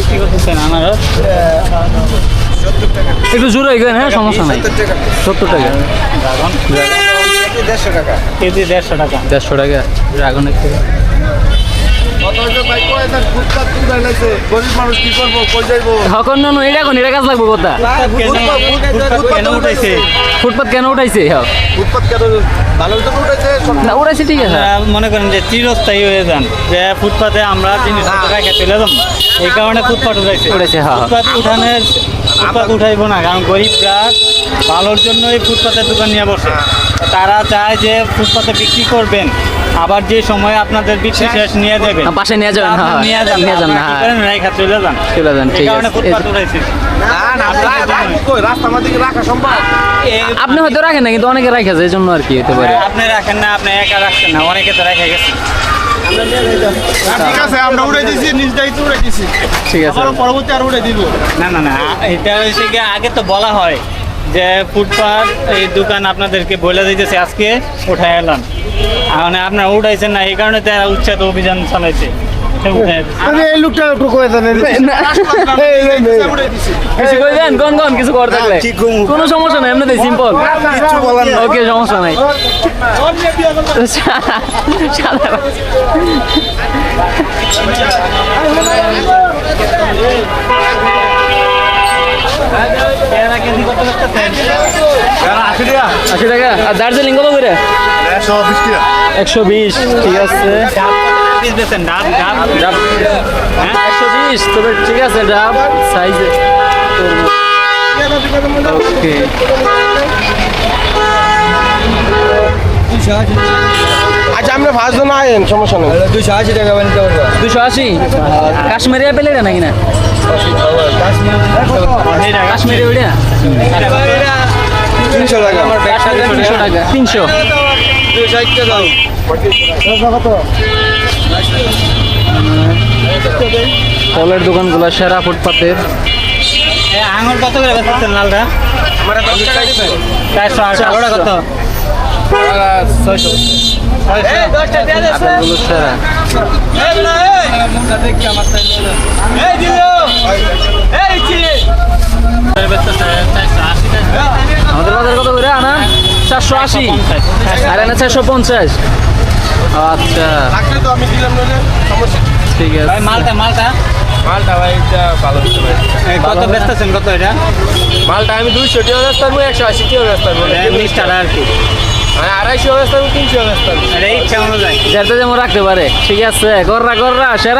বিক্রি করতেছেন আনারস? একটু জোরে হয়ে হ্যাঁ, সমস্যা নাই। 70 টাকা ড্রাগন কেজি 150 টাকা। কেজি 150 টাকা। 150 টাকা ড্রাগনের থেকে। গরিব মানুষ কি করবো, কই যাইবো? এখন না এটা কোন এটা কাজ লাগবে কথা। ফুটপাত কেন উঠাইছে? ফুটপাত কেন উঠাইছে? হ্যাঁ ফুটপাত কেন ভালো তো উঠেছে, না উঠাইছে ঠিক আছে। আপনারা মনে করেন যে চিরস্থায়ী হয়ে যান, যে ফুটপাতে আমরা জিনিসপত্র রেখে চলে যাব, এই কারণে ফুটপাত উঠাইছে। হ্যাঁ। ফুটপাত উঠাইবো না, কারণ গরিবরা ভালোর জন্য এই ফুটপাতের দোকান নিয়ে বসে। তারা চায় যে ফুটপাতে বিক্রি করবেন, আবার যে সময় আপনাদের বিক্রি শেষ নিয়ে যাবেন, পাশে নিয়ে যাবেন। হ্যাঁ নিয়ে যান না, হ্যাঁ রেখা চলে যান, চলে যান, এই ঠিক কারণে আছে। ফুটপাত উঠাইছে। রাস্তার মধ্যে রাখা সম্ভব? আপনি হয়তো রাখেন না, কিন্তু অনেকে রাখে যায়, এই জন্য আর কি হতে পারে। আপনি রাখেন না, আপনি একা রাখছেন না, অনেকে তো রেখে গেছে। ঠিক আছে, আমরা উড়ে দিছি, নিজ দায়িত্ব উড়ে দিছি, ঠিক আছে। পরবর্তী আর উড়ে দিব না না না, এটা হচ্ছে গিয়ে আগে তো বলা হয় যে ফুটপাত এই দোকান আপনাদেরকে বলে দিতেছে, আজকে উঠাই এলাম, মানে আপনারা উঠাইছেন না, এই কারণে তারা উচ্ছেদ অভিযান চালাইছে। এই লোকটা একটু কয়ে দেন। কিছু কই দেন, কোন কিছু কর থাকলে কোনো সমস্যা নাই, এমনিতেই সিম্পল। কিছু বলার না। ওকে, সমস্যা নাই। কেজি কত করতেছেন? 80 টাকা। আর দার্জিলিং কত করে? 120। ঠিক আছে। পিস বেচেন, ডাব ডাব ডাব হ্যাঁ 120, তবে ঠিক আছে ডাব সাইজে। ওকে, আচ্ছা আমরা 5 জন আইন, সমস্যা নেই। 280 টাকা বানিয়ে দেবো। 280। কাশ্মীরি আপেল এটা নাকি না? কাশ্মীরি ওইটা 300 টাকা। 300 টাকা। 300। 260 টাকা দাও। ফলের দোকানগুলো সেরা ফুটপাতের। আঙুর কত করে বেচতেছেন লালটা? 480। আলোটা কত? 600। আপেলগুলো সেরা। আমাদের বাজার কত করে আনা? 480। আর এনে 450। আচ্ছা তো আমি দিলাম না, সমস্যা ঠিক আছে। ভাই মালটা মালটা মালটা ভাই এটা ভালো হতে পারে। কত বেচতেছেন কত এটা? মালটা আমি 200 টাকা ব্যস্ত করবো, 180 টাকা ব্যস্ত করবো, মিষ্টার আর কি, 250 ব্যস্ত করবো, 300 ব্যস্ত করবো। এটা ইচ্ছা অনুযায়ী। যেটা যেমন রাখতে পারে। ঠিক আছে, গররা সেরা।